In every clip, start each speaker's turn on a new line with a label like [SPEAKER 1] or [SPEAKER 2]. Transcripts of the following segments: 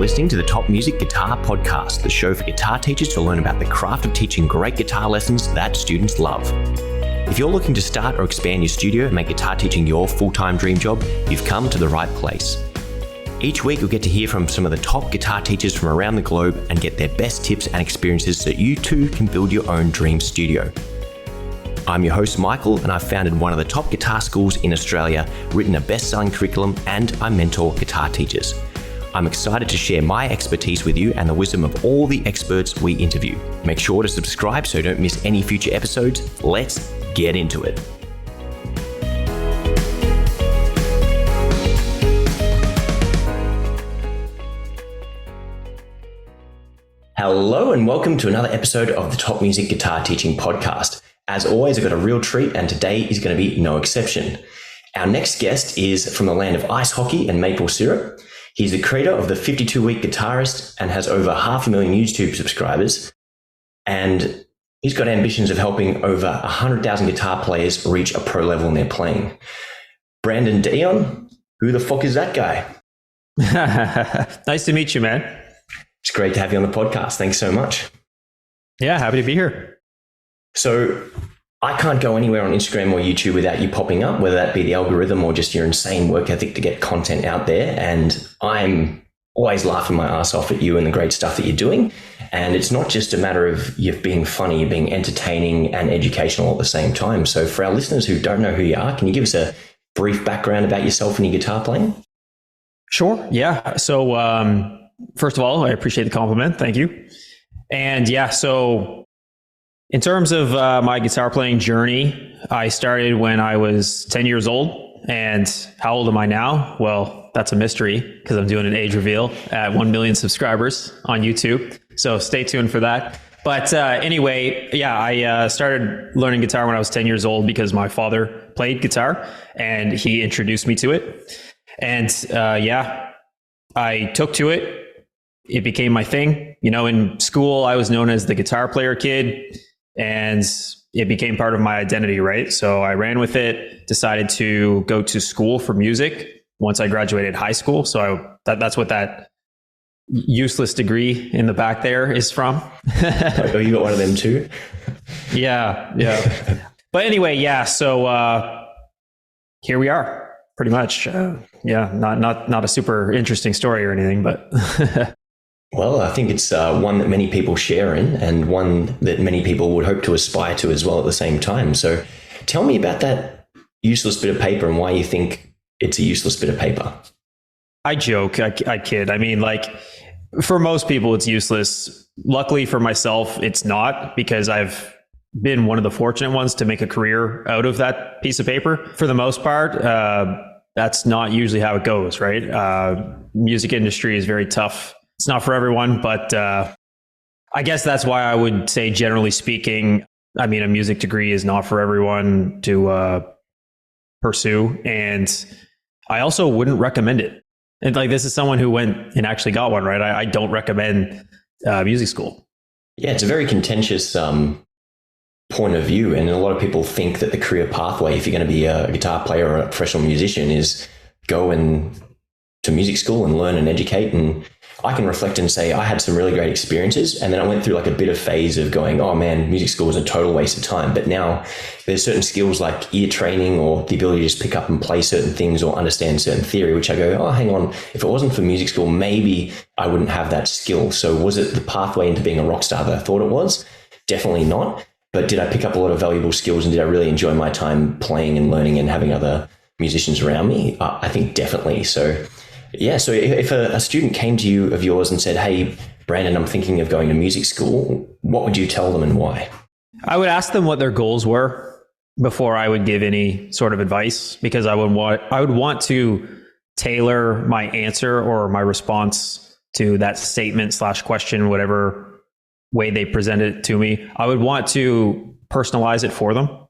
[SPEAKER 1] listening to the Top Music Guitar Podcast, the show for guitar teachers to learn about the craft of teaching great guitar lessons that students love. If you're looking to start or expand your studio and make guitar teaching your full-time dream job, you've come to the right place. Each week, you'll get to hear from some of the top guitar teachers from around the globe and get their best tips and experiences so you too can build your own dream studio. I'm your host, Michael, and I've founded one of the top guitar schools in Australia, written a best-selling curriculum, and I mentor guitar teachers. I'm excited to share my expertise with you and the wisdom of all the experts we interview. Make sure to subscribe so you don't miss any future episodes. Let's get into it. Hello and welcome to another episode of the Top Music Guitar Teaching Podcast. As always, I've got a real treat, and today is going to be no exception. Our next guest is from the land of ice hockey and maple syrup. He's the creator of the 52-Week Guitarist and has over 500,000 YouTube subscribers. And he's got ambitions of helping over 100,000 guitar players reach a pro level in their playing. Brandon Dion, who the fuck is that guy?
[SPEAKER 2] Nice to meet you, man.
[SPEAKER 1] It's great to have you on the podcast. Thanks so much.
[SPEAKER 2] Yeah, happy to be here.
[SPEAKER 1] So I can't go anywhere on Instagram or YouTube without you popping up, whether that be the algorithm or just your insane work ethic to get content out there. And I'm always laughing my ass off at you and the great stuff that you're doing. And it's not just a matter of you being funny, you're being entertaining and educational at the same time. So for our listeners who don't know who you are, can you give us a brief background about yourself and your guitar playing?
[SPEAKER 2] Sure. Yeah. So first of all, I appreciate the compliment. Thank you. And yeah, so in terms of my guitar playing journey, I started when I was 10 years old. And how old am I now? Well, that's a mystery because I'm doing an age reveal at 1 million subscribers on YouTube. So stay tuned for that. But anyway, yeah, I started learning guitar when I was 10 years old because my father played guitar and he introduced me to it. And yeah, I took to it. It became my thing. You know, in school, I was known as the guitar player kid. And it became part of my identity, right? So I ran with it, decided to go to school for music once I graduated high school. So that's what that useless degree in the back there is from.
[SPEAKER 1] Oh, you got one of them too?
[SPEAKER 2] Yeah. But anyway, yeah. So here we are, pretty much. Yeah, not a super interesting story or anything, but...
[SPEAKER 1] Well, I think it's one that many people share in and one that many people would hope to aspire to as well at the same time. So tell me about that useless bit of paper and why you think it's a useless bit of paper.
[SPEAKER 2] I joke, I kid. I mean, like, for most people, it's useless. Luckily for myself, it's not, because I've been one of the fortunate ones to make a career out of that piece of paper. For the most part, that's not usually how it goes, right? Music industry is very tough. It's not for everyone, but I guess that's why I would say, generally speaking, I mean, a music degree is not for everyone to pursue. And I also wouldn't recommend it. And like, this is someone who went and actually got one, right? I don't recommend music school.
[SPEAKER 1] Yeah, it's a very contentious point of view. And a lot of people think that the career pathway, if you're going to be a guitar player or a professional musician, is go to music school and learn and educate. And I can reflect and say I had some really great experiences, and then I went through like a bit of phase of going, oh man, music school was a total waste of time. But now there's certain skills like ear training or the ability to just pick up and play certain things or understand certain theory, which I go, oh, hang on, if it wasn't for music school, maybe I wouldn't have that skill. So was it the pathway into being a rock star that I thought it was? Definitely not. But did I pick up a lot of valuable skills, and did I really enjoy my time playing and learning and having other musicians around me? I think definitely. So yeah, so if a student came to you of yours and said, hey, Brandon, I'm thinking of going to music school, what would you tell them and why?
[SPEAKER 2] I would ask them what their goals were before I would give any sort of advice, because I would want to tailor my answer or my response to that statement / question, whatever way they present it to me. I would want to personalize it for them.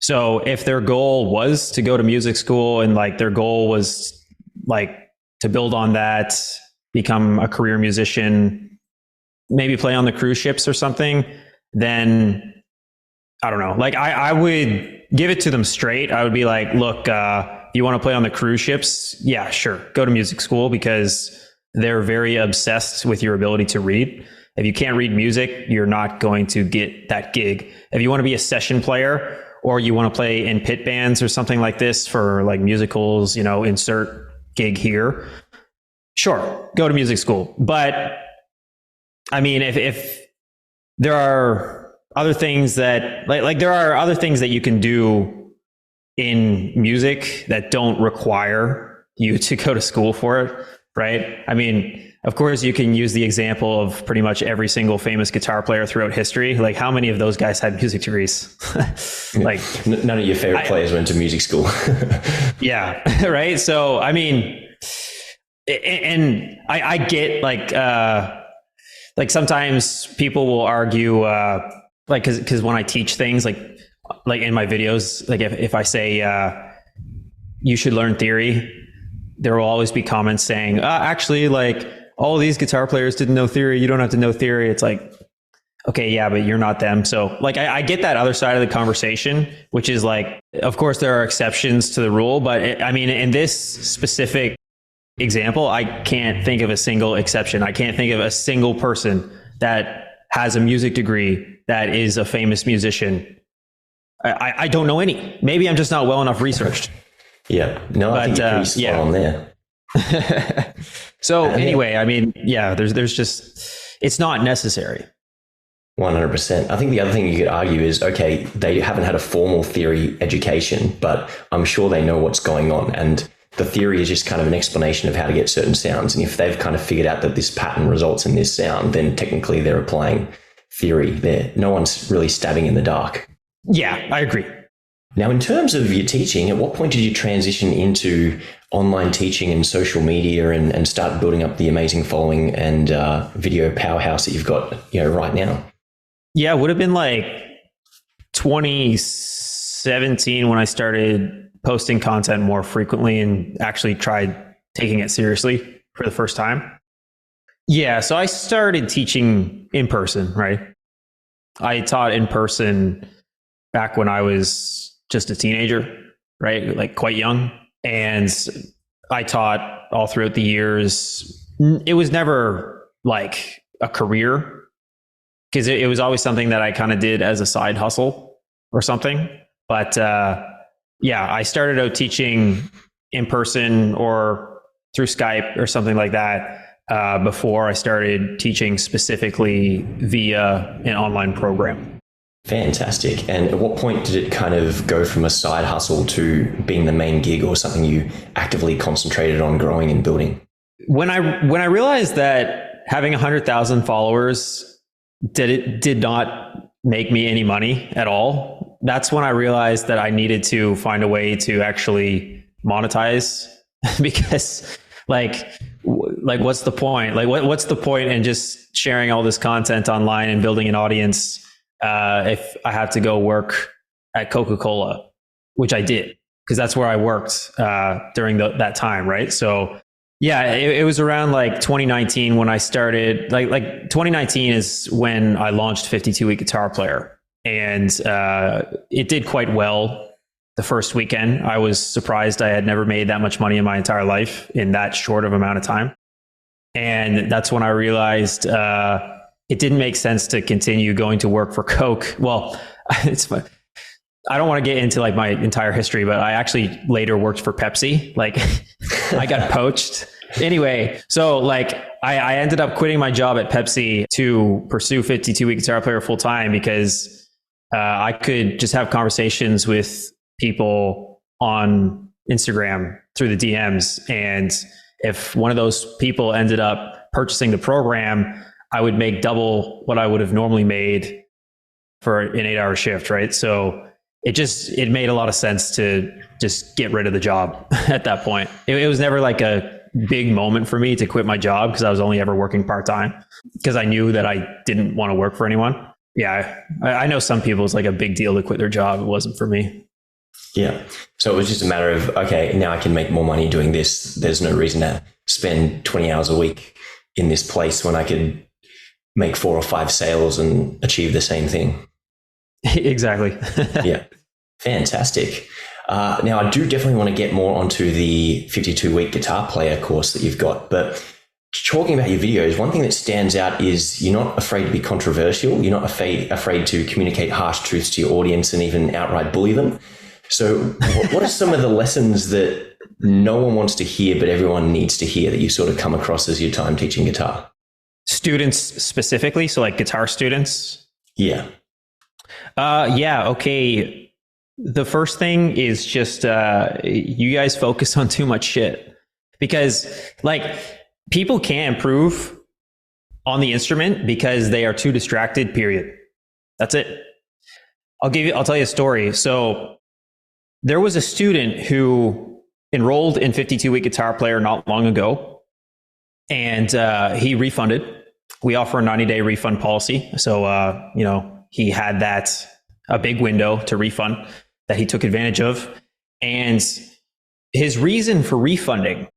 [SPEAKER 2] So if their goal was to go to music school and like their goal was like to build on that, become a career musician, maybe play on the cruise ships or something, then I don't know. Like I would give it to them straight. I would be like, look, you want to play on the cruise ships? Yeah, sure. Go to music school, because they're very obsessed with your ability to read. If you can't read music, you're not going to get that gig. If you want to be a session player or you want to play in pit bands or something like this for like musicals, you know, insert gig here, sure, go to music school. But I mean, if there are other things that like there are other things that you can do in music that don't require you to go to school for it, right? I mean, of course, you can use the example of pretty much every single famous guitar player throughout history. Like, how many of those guys had music degrees? Like,
[SPEAKER 1] none of your favorite players went to music school.
[SPEAKER 2] Yeah, right. So, I mean, and I get like sometimes people will argue, like, because when I teach things, like in my videos, like if I say you should learn theory, there will always be comments saying, actually, like, all these guitar players didn't know theory. You don't have to know theory. It's like, okay, yeah, but you're not them. So like, I get that other side of the conversation, which is like, of course there are exceptions to the rule, but I mean, in this specific example, I can't think of a single exception. I can't think of a single person that has a music degree that is a famous musician. I don't know any. Maybe I'm just not well enough researched.
[SPEAKER 1] Yeah, no, I think you're pretty spot on there.
[SPEAKER 2] So anyway, I mean, yeah, there's just, it's not necessary.
[SPEAKER 1] 100%. I think the other thing you could argue is, okay, they haven't had a formal theory education, but I'm sure they know what's going on. And the theory is just kind of an explanation of how to get certain sounds. And if they've kind of figured out that this pattern results in this sound, then technically they're applying theory there. No one's really stabbing in the dark.
[SPEAKER 2] Yeah, I agree.
[SPEAKER 1] Now, in terms of your teaching, at what point did you transition into online teaching and social media and start building up the amazing following and video powerhouse that you've got, right now?
[SPEAKER 2] Yeah, it would have been like 2017 when I started posting content more frequently and actually tried taking it seriously for the first time. Yeah, so I started teaching in person, right? I taught in person back when I was just a teenager, right? Like quite young. And I taught all throughout the years. It was never like a career because it was always something that I kind of did as a side hustle or something. But yeah, I started out teaching in person or through Skype or something like that before I started teaching specifically via an online program.
[SPEAKER 1] Fantastic. And at what point did it kind of go from a side hustle to being the main gig or something you actively concentrated on growing and building?
[SPEAKER 2] When I realized that having 100,000 followers did not make me any money at all, that's when I realized that I needed to find a way to actually monetize because like what's the point? Like what's the point in just sharing all this content online and building an audience if I have to go work at Coca-Cola, which I did, because that's where I worked during that time, right? So yeah, it was around like 2019 when I started, like 2019 is when I launched 52 Week Guitar Player. And it did quite well the first weekend. I was surprised. I had never made that much money in my entire life in that short of amount of time. And that's when I realized it didn't make sense to continue going to work for Coke. Well, it's fun. I don't want to get into like my entire history, but I actually later worked for Pepsi. Like I got poached. Anyway, so like I ended up quitting my job at Pepsi to pursue 52 Week Guitar Player full time because I could just have conversations with people on Instagram through the DMs. And if one of those people ended up purchasing the program, I would make double what I would have normally made for an 8-hour shift, right? So it made a lot of sense to just get rid of the job at that point. It was never like a big moment for me to quit my job because I was only ever working part-time because I knew that I didn't want to work for anyone. Yeah, I know some people it's like a big deal to quit their job. It wasn't for me.
[SPEAKER 1] Yeah. So it was just a matter of, okay, now I can make more money doing this. There's no reason to spend 20 hours a week in this place when I could make 4 or 5 sales and achieve the same thing.
[SPEAKER 2] Exactly.
[SPEAKER 1] Yeah. Fantastic. Now, I do definitely want to get more onto the 52 Week Guitar Player course that you've got. But talking about your videos, one thing that stands out is you're not afraid to be controversial. You're not afraid to communicate harsh truths to your audience and even outright bully them. So what are some of the lessons that no one wants to hear, but everyone needs to hear, that you sort of come across as your time teaching guitar?
[SPEAKER 2] Students specifically, so like guitar students?
[SPEAKER 1] Yeah.
[SPEAKER 2] Yeah, okay. The first thing is just you guys focus on too much shit, because like people can't improve on the instrument because they are too distracted, period. That's it. I'll tell you a story. So there was a student who enrolled in 52-week guitar player not long ago, and he refunded. We offer a 90-day refund policy. So, he had a big window to refund that he took advantage of. And his reason for refunding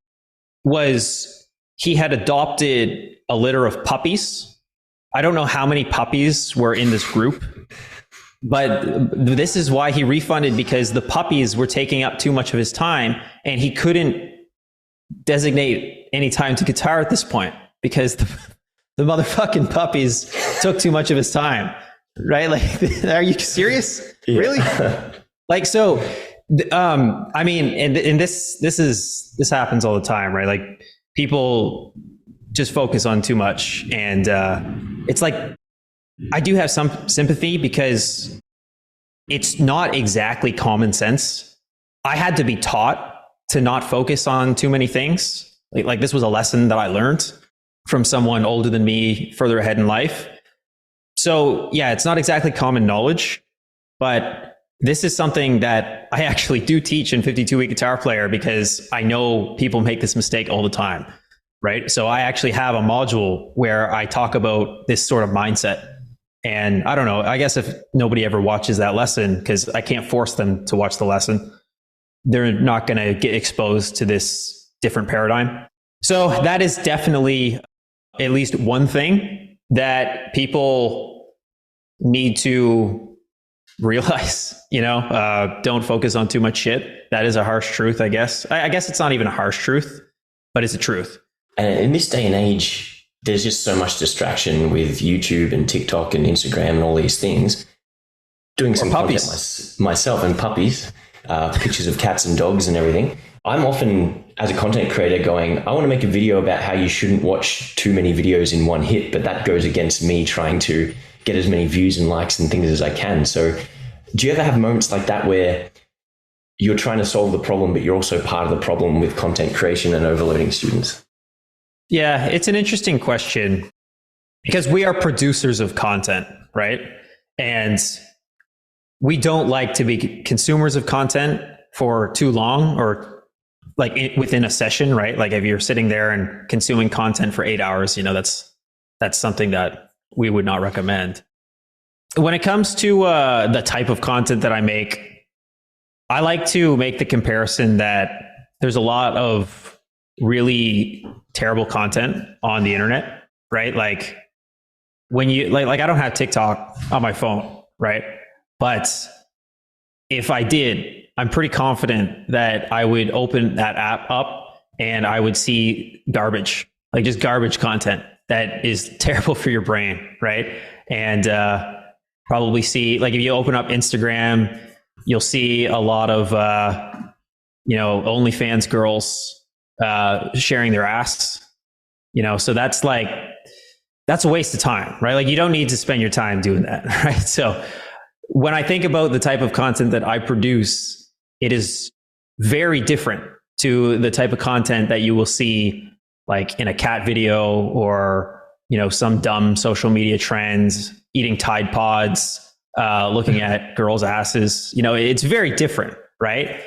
[SPEAKER 2] was he had adopted a litter of puppies. I don't know how many puppies were in this group, but this is why he refunded, because the puppies were taking up too much of his time and he couldn't designate any time to guitar at this point because the motherfucking puppies took too much of his time. Right? Like, are you serious? Yeah. Really? Like, so, I mean, and this happens all the time, right? Like, people just focus on too much. And it's like, I do have some sympathy because it's not exactly common sense. I had to be taught to not focus on too many things. Like this was a lesson that I learned from someone older than me, further ahead in life. So yeah, it's not exactly common knowledge, but this is something that I actually do teach in 52-week guitar player, because I know people make this mistake all the time, right? So I actually have a module where I talk about this sort of mindset. And I don't know, I guess if nobody ever watches that lesson, because I can't force them to watch the lesson, they're not going to get exposed to this different paradigm. So that is definitely at least one thing that people need to realize, don't focus on too much shit. That is a harsh truth, I guess. I guess it's not even a harsh truth, but it's a truth.
[SPEAKER 1] And in this day and age, there's just so much distraction with YouTube and TikTok and Instagram and all these things. Doing some content myself, and puppies, pictures of cats and dogs and everything. I'm often, as a content creator, going, I want to make a video about how you shouldn't watch too many videos in one hit, but that goes against me trying to get as many views and likes and things as I can. So do you ever have moments like that where you're trying to solve the problem, but you're also part of the problem with content creation and overloading students?
[SPEAKER 2] Yeah, it's an interesting question, because we are producers of content, right? And we don't like to be consumers of content for too long, or like within a session, right? Like if you're sitting there and consuming content for 8 hours, that's something that we would not recommend. When it comes to the type of content that I make, I like to make the comparison that there's a lot of really terrible content on the internet, right? Like when you like I don't have TikTok on my phone, right? But if I did, I'm pretty confident that I would open that app up and I would see garbage, like just garbage content that is terrible for your brain, right? And probably see, like if you open up Instagram, you'll see a lot of, OnlyFans girls sharing their ass, so that's a waste of time, right? Like you don't need to spend your time doing that, right? So when I think about the type of content that I produce, it is very different to the type of content that you will see like in a cat video or, some dumb social media trends, eating Tide Pods, looking at girls' asses. It's very different, right?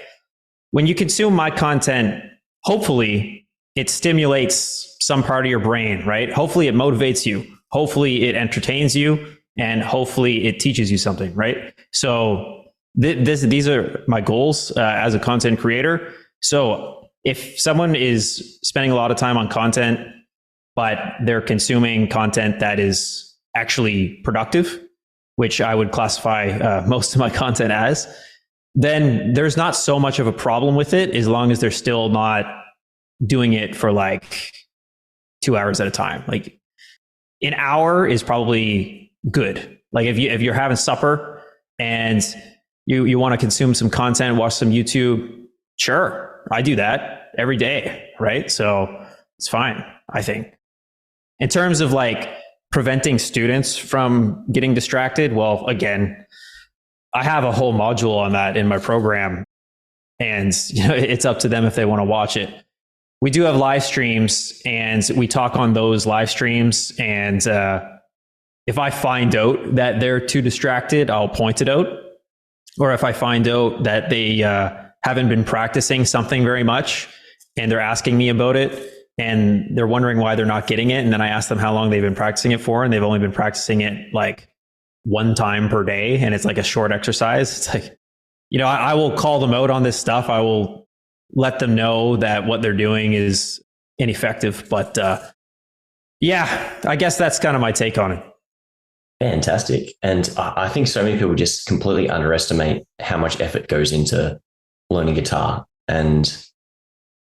[SPEAKER 2] When you consume my content, hopefully it stimulates some part of your brain, right? Hopefully it motivates you. Hopefully it entertains you, and hopefully it teaches you something, right? So these are my goals as a content creator. So if someone is spending a lot of time on content, but they're consuming content that is actually productive, which I would classify most of my content as, then there's not so much of a problem with it, as long as they're still not doing it for like 2 hours at a time. Like an hour is probably good. Like if you're having supper and you want to consume some content, watch some YouTube, sure, I do that every day, right? So it's fine, I think. In terms of like preventing students from getting distracted, well, again, I have a whole module on that in my program, and it's up to them if they want to watch it. We do have live streams, and we talk on those live streams. And if I find out that they're too distracted, I'll point it out. Or if I find out that they haven't been practicing something very much and they're asking me about it and they're wondering why they're not getting it, and then I ask them how long they've been practicing it for, and they've only been practicing it like one time per day, and it's like a short exercise. It's like, I will call them out on this stuff. I will let them know that what they're doing is ineffective. But yeah, I guess that's kind of my take on it.
[SPEAKER 1] Fantastic. And I think so many people just completely underestimate how much effort goes into learning guitar. And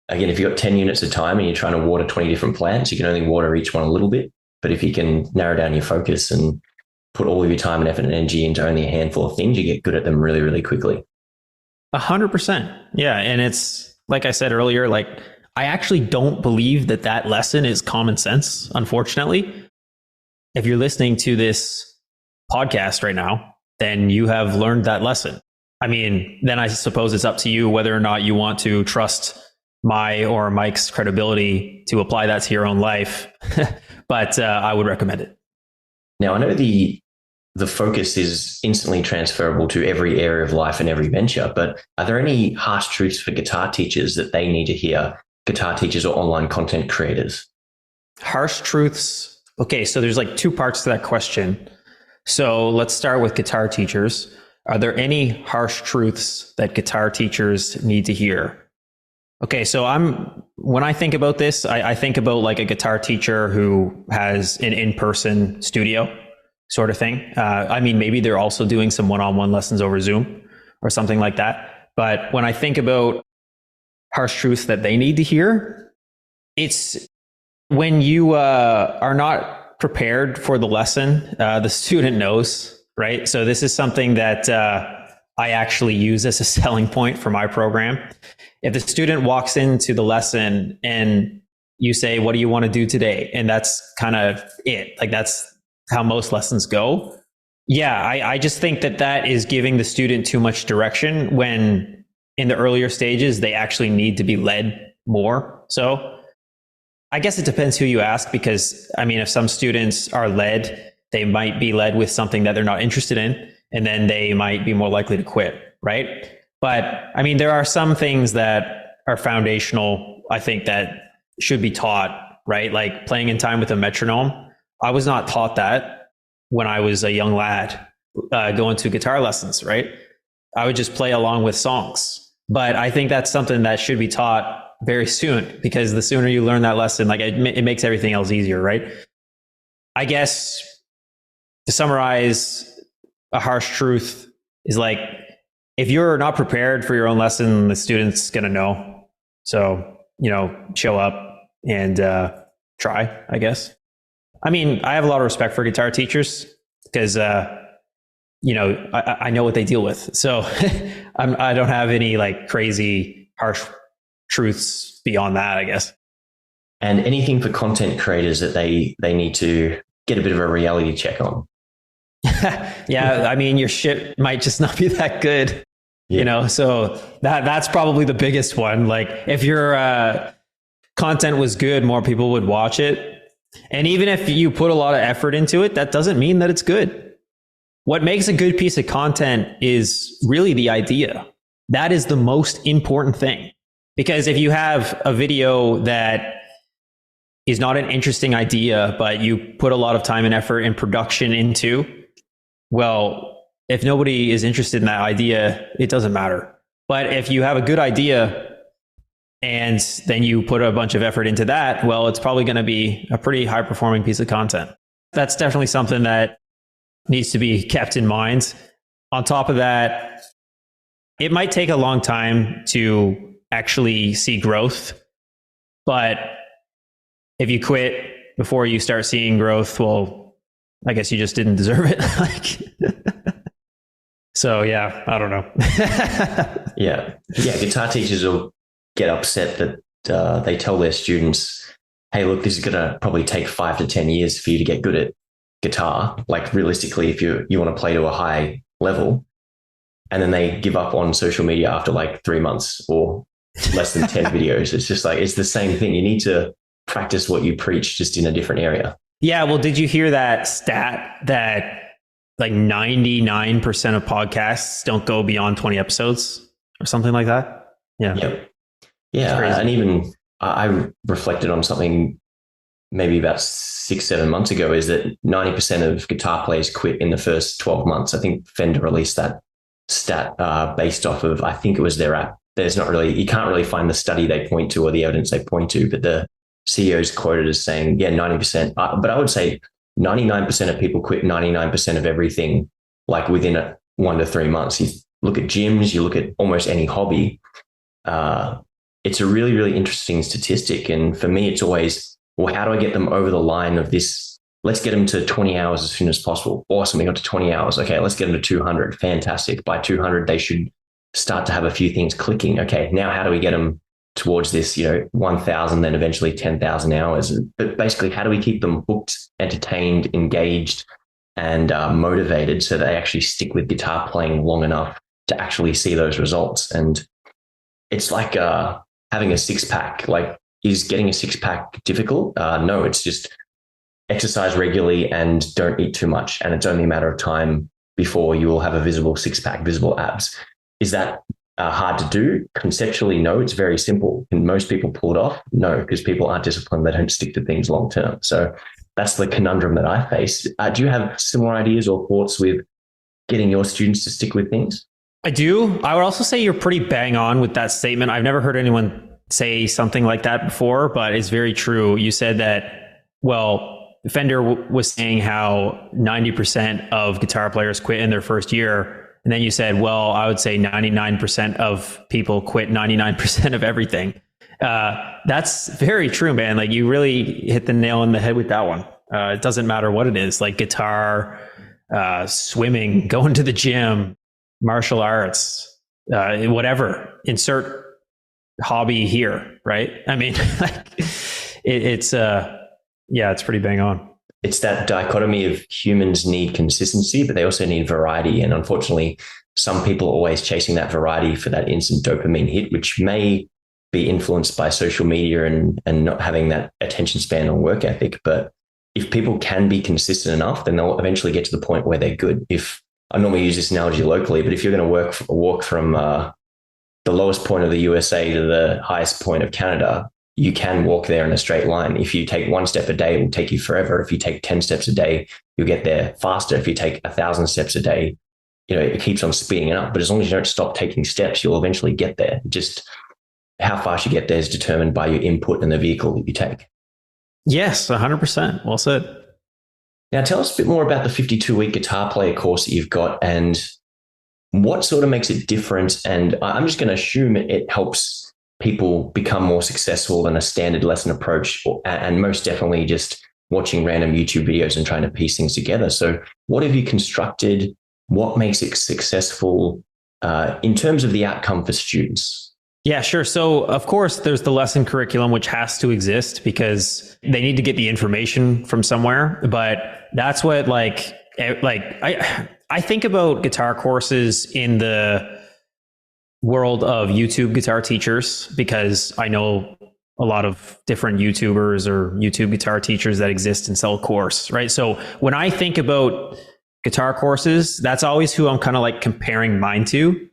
[SPEAKER 1] again, if you've got 10 units of time and you're trying to water 20 different plants, you can only water each one a little bit. But if you can narrow down your focus and put all of your time and effort and energy into only a handful of things, you get good at them really, really quickly.
[SPEAKER 2] 100%. Yeah. And it's like I said earlier, like I actually don't believe that lesson is common sense, unfortunately. If you're listening to this podcast right now, then you have learned that lesson. I mean, then I suppose it's up to you whether or not you want to trust my or Mike's credibility to apply that to your own life. But I would recommend it.
[SPEAKER 1] Now, I know the focus is instantly transferable to every area of life and every venture, but are there any harsh truths for guitar teachers that they need to hear, guitar teachers or online content creators?
[SPEAKER 2] Harsh truths. Okay, so there's like two parts to that question. So let's start with guitar teachers. Are there any harsh truths that guitar teachers need to hear? Okay, so when I think about this, I think about like a guitar teacher who has an in-person studio sort of thing. I mean, maybe they're also doing some one-on-one lessons over Zoom or something like that. But when I think about harsh truths that they need to hear, it's when you are not prepared for the lesson, the student knows, right? So this is something that I actually use as a selling point for my program. If the student walks into the lesson and you say, what do you want to do today? And that's kind of it. Like that's how most lessons go. Yeah, I just think that is giving the student too much direction when in the earlier stages, they actually need to be led more. So I guess it depends who you ask, because I mean, if some students are led, they might be led with something that they're not interested in, and then they might be more likely to quit, right? But I mean, there are some things that are foundational, I think, that should be taught, right? Like playing in time with a metronome. I was not taught that when I was a young lad going to guitar lessons, right? I would just play along with songs. But I think that's something that should be taught very soon, because the sooner you learn that lesson, like it makes everything else easier, right? I guess to summarize, a harsh truth is like, if you're not prepared for your own lesson, the student's going to know. So, show up and try, I guess. I mean, I have a lot of respect for guitar teachers because, I know what they deal with. So I don't have any like crazy harsh truths beyond that, I guess.
[SPEAKER 1] And anything for content creators that they need to get a bit of a reality check on.
[SPEAKER 2] Yeah, I mean, your shit might just not be that good, so that's probably the biggest one. Like if your content was good, more people would watch it. And even if you put a lot of effort into it, that doesn't mean that it's good. What makes a good piece of content is really the idea. That is the most important thing. Because if you have a video that is not an interesting idea, but you put a lot of time and effort and production into, well, if nobody is interested in that idea, it doesn't matter. But if you have a good idea and then you put a bunch of effort into that, well, it's probably going to be a pretty high performing piece of content. That's definitely something that needs to be kept in mind. On top of that, it might take a long time to actually see growth, but if you quit before you start seeing growth, well, I guess you just didn't deserve it. So yeah, I don't know.
[SPEAKER 1] Yeah. Guitar teachers will get upset that they tell their students, hey, look, this is going to probably take 5 to 10 years for you to get good at guitar. Like realistically, if you want to play to a high level, and then they give up on social media after like 3 months or less than 10 videos. It's just like, it's the same thing. You need to practice what you preach, just in a different area.
[SPEAKER 2] Yeah. Well, did you hear that stat that like 99% of podcasts don't go beyond 20 episodes or something like that? Yeah.
[SPEAKER 1] Yep. Yeah. And even I reflected on something maybe about 6-7 months ago, is that 90% of guitar players quit in the first 12 months. I think Fender released that stat based off of, I think it was their app. There's not really, you can't really find the study they point to or the evidence they point to, but the CEO is quoted as saying, 90%. But I would say 99% of people quit 99% of everything, like within 1 to 3 months. You look at gyms, you look at almost any hobby. It's a really, really interesting statistic. And for me, it's always, well, how do I get them over the line of this? Let's get them to 20 hours as soon as possible. Awesome. We got to 20 hours. Okay, let's get them to 200. Fantastic. By 200, they should start to have a few things clicking. Okay, now how do we get them towards this, 1,000, then eventually 10,000 hours? But basically, how do we keep them hooked, entertained, engaged, and motivated so they actually stick with guitar playing long enough to actually see those results? And it's like having a six-pack. Like, is getting a six-pack difficult? No, it's just exercise regularly and don't eat too much. And it's only a matter of time before you will have a visible six-pack, visible abs. Is that hard to do? Conceptually, no, it's very simple. Can most people pull it off? No, because people aren't disciplined. They don't stick to things long term. So that's the conundrum that I face. Do you have similar ideas or thoughts with getting your students to stick with things?
[SPEAKER 2] I do. I would also say you're pretty bang on with that statement. I've never heard anyone say something like that before, but it's very true. You said that, well, Fender was saying how 90% of guitar players quit in their first year. And then you said, well, I would say 99% of people quit 99% of everything. That's very true, man. Like, you really hit the nail on the head with that one. It doesn't matter what it is, like guitar, swimming, going to the gym, martial arts, whatever, insert hobby here, right? I mean, it's pretty bang on.
[SPEAKER 1] It's that dichotomy of humans need consistency, but they also need variety. And unfortunately, some people are always chasing that variety for that instant dopamine hit, which may be influenced by social media and not having that attention span or work ethic. But if people can be consistent enough, then they'll eventually get to the point where they're good. If I normally use this analogy locally, but if you're going to walk from the lowest point of the USA to the highest point of Canada, you can walk there in a straight line. If you take 1 step a day, it will take you forever. If you take 10 steps a day, you'll get there faster. If you take 1,000 steps a day, it keeps on speeding up. But as long as you don't stop taking steps, you'll eventually get there. Just how fast you get there is determined by your input and the vehicle that you take.
[SPEAKER 2] Yes, 100%. Well said.
[SPEAKER 1] Now, tell us a bit more about the 52-week guitar player course that you've got and what sort of makes it different. And I'm just going to assume it helps people become more successful than a standard lesson approach, and most definitely just watching random YouTube videos and trying to piece things together. So what have you constructed? What makes it successful in terms of the outcome for students?
[SPEAKER 2] Yeah, sure. So of course there's the lesson curriculum, which has to exist because they need to get the information from somewhere. But that's what I think about guitar courses in the world of YouTube guitar teachers, because I know a lot of different YouTubers or YouTube guitar teachers that exist and sell a course, right? So when I think about guitar courses, that's always who I'm kind of like comparing mine to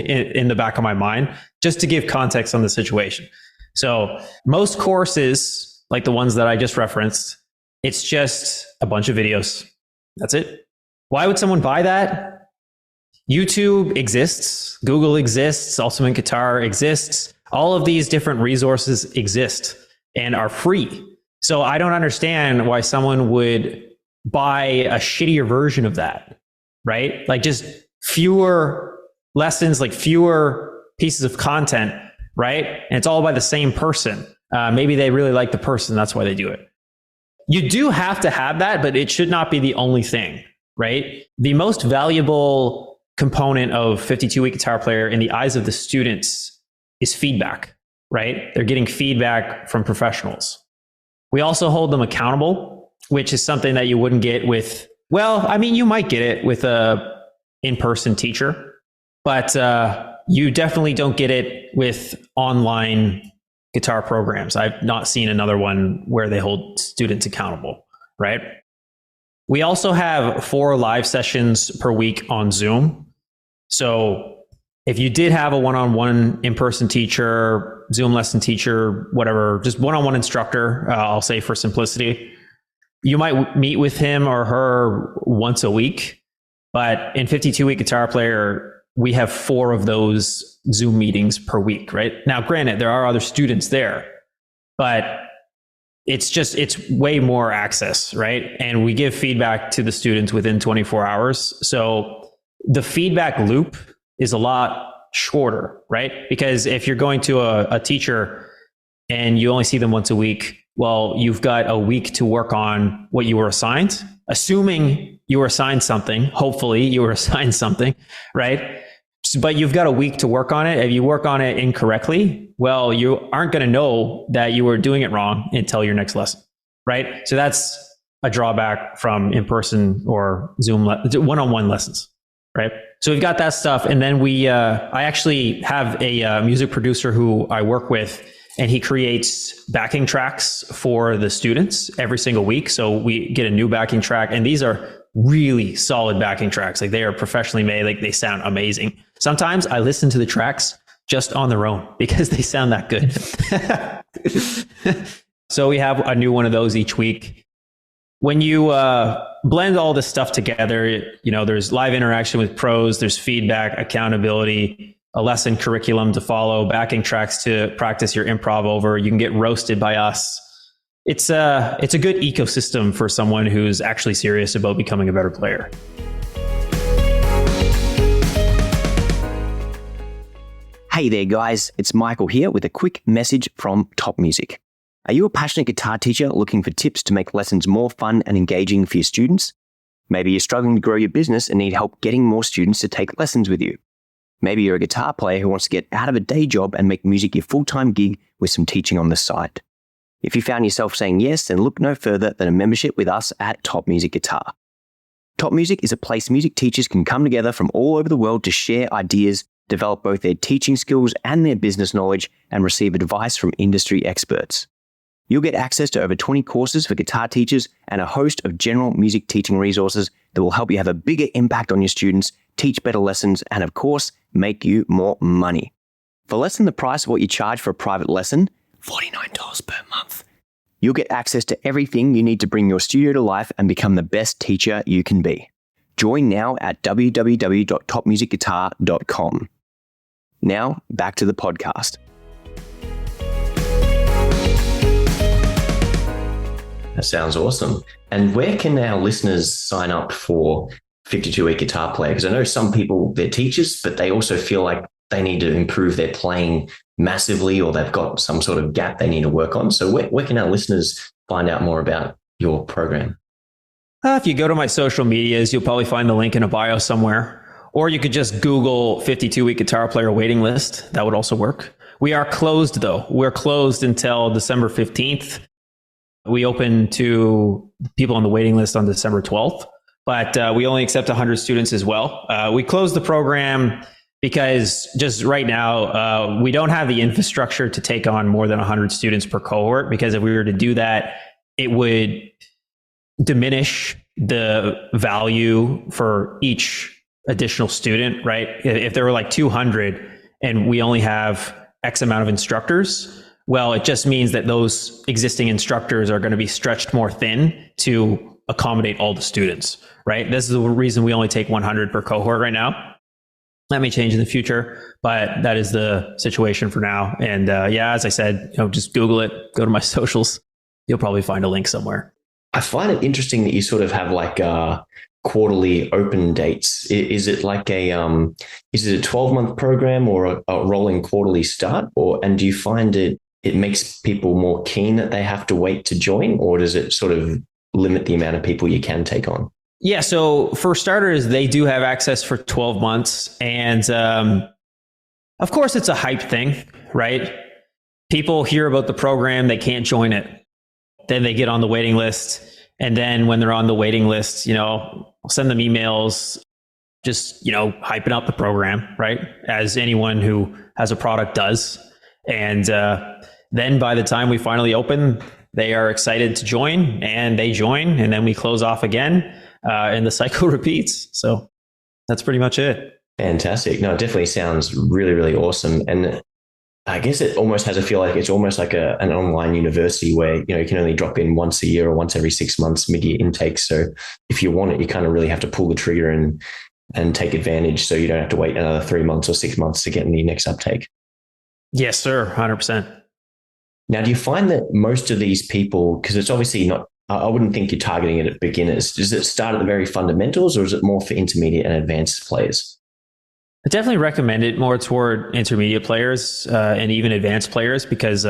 [SPEAKER 2] in the back of my mind, just to give context on the situation. So most courses, like the ones that I just referenced, it's just a bunch of videos. That's it. Why would someone buy that? YouTube exists, Google exists, Ultimate Guitar exists. All of these different resources exist and are free. So I don't understand why someone would buy a shittier version of that, right? Like just fewer lessons, like fewer pieces of content, right? And it's all by the same person. Maybe they really like the person. That's why they do it. You do have to have that, but it should not be the only thing, right? The most valuable component of 52-week guitar player in the eyes of the students is feedback, right? They're getting feedback from professionals. We also hold them accountable, which is something that you wouldn't get with, well, I mean, you might get it with a in-person teacher, but you definitely don't get it with online guitar programs. I've not seen another one where they hold students accountable, right? We also have 4 live sessions per week on Zoom. So if you did have a one-on-one in-person teacher, Zoom lesson teacher, whatever, just one-on-one instructor, I'll say for simplicity, you might meet with him or her once a week. But in 52-week guitar player, we have 4 of those Zoom meetings per week, right? Now, granted, there are other students there, but it's way more access, right? And we give feedback to the students within 24 hours. So the feedback loop is a lot shorter, right? Because if you're going to a teacher and you only see them once a week, well, you've got a week to work on what you were assigned, assuming you were assigned something. Hopefully you were assigned something, right? But you've got a week to work on it. If you work on it incorrectly, well, you aren't going to know that you were doing it wrong until your next lesson, right? So that's a drawback from in-person or Zoom one-on-one lessons, right? So we've got that stuff. And then I actually have a music producer who I work with, and he creates backing tracks for the students every single week. So we get a new backing track, and these are really solid backing tracks. Like, they are professionally made. Like, they sound amazing. Sometimes I listen to the tracks just on their own because they sound that good. So we have a new one of those each week. When you blend all this stuff together, there's live interaction with pros, there's feedback, accountability, a lesson curriculum to follow, backing tracks to practice your improv over. You can get roasted by us. It's a good ecosystem for someone who's actually serious about becoming a better player.
[SPEAKER 3] Hey there, guys. It's Michael here with a quick message from Top Music. Are you a passionate guitar teacher looking for tips to make lessons more fun and engaging for your students? Maybe you're struggling to grow your business and need help getting more students to take lessons with you. Maybe you're a guitar player who wants to get out of a day job and make music your full-time gig with some teaching on the side. If you found yourself saying yes, then look no further than a membership with us at Top Music Guitar. Top Music is a place music teachers can come together from all over the world to share ideas, develop both their teaching skills and their business knowledge, and receive advice from industry experts. You'll get access to over 20 courses for guitar teachers and a host of general music teaching resources that will help you have a bigger impact on your students, teach better lessons, and of course, make you more money. For less than the price of what you charge for a private lesson, $49 per month, you'll get access to everything you need to bring your studio to life and become the best teacher you can be. Join now at www.topmusicguitar.com. Now, back to the podcast.
[SPEAKER 1] That sounds awesome. And where can our listeners sign up for 52-week guitar player? Because I know some people, they're teachers, but they also feel like they need to improve their playing massively, or they've got some sort of gap they need to work on. So where can our listeners find out more about your program?
[SPEAKER 2] If you go to my social medias, you'll probably find the link in a bio somewhere. Or you could just Google 52-week guitar player waiting list. That would also work. We are closed, though. We're closed until December 15th. We open to people on the waiting list on December 12th, but we only accept 100 students as well. We closed the program because just right now, we don't have the infrastructure to take on more than 100 students per cohort, because if we were to do that, it would diminish the value for each additional student, right? If there were like 200 and we only have X amount of instructors, well, it just means that those existing instructors are going to be stretched more thin to accommodate all the students, right? This is the reason we only take 100 per cohort right now. That may change in the future, but that is the situation for now. And as I said, just Google it, go to my socials. You'll probably find a link somewhere.
[SPEAKER 1] I find it interesting that you sort of have like quarterly open dates. Is it like a 12-month program or a rolling quarterly start? And do you find it it makes people more keen that they have to wait to join, or does it sort of limit the amount of people you can take on?
[SPEAKER 2] Yeah. So for starters, they do have access for 12 months. And of course, it's a hype thing, right? People hear about the program, they can't join it. Then they get on the waiting list. And then when they're on the waiting list, I'll send them emails, just, hyping up the program, right? As anyone who has a product does. And then by the time we finally open, they are excited to join, and they join, and then we close off again, and the cycle repeats. So that's pretty much it.
[SPEAKER 1] Fantastic. No, it definitely sounds really, really awesome. And I guess it almost has a feel like it's almost like an online university where, you can only drop in once a year or once every 6 months mid-year intakes. So if you want it, you kind of really have to pull the trigger and take advantage, so you don't have to wait another 3 months or 6 months to get in the next uptake.
[SPEAKER 2] Yes, sir. 100%.
[SPEAKER 1] Now, do you find that most of these people, because it's obviously not, I wouldn't think you're targeting it at beginners. Does it start at the very fundamentals, or is it more for intermediate and advanced players?
[SPEAKER 2] I definitely recommend it more toward intermediate players and even advanced players, because,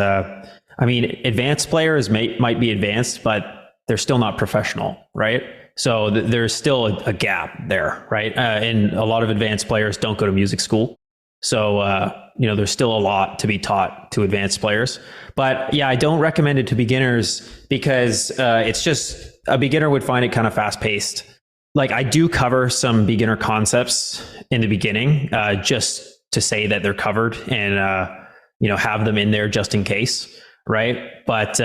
[SPEAKER 2] advanced players might be advanced, but they're still not professional, right? So there's still a gap there, right? And a lot of advanced players don't go to music school. So, there's still a lot to be taught to advanced players. But yeah, I don't recommend it to beginners, because it's just, a beginner would find it kind of fast paced. Like, I do cover some beginner concepts in the beginning, just to say that they're covered, and, have them in there just in case. Right. But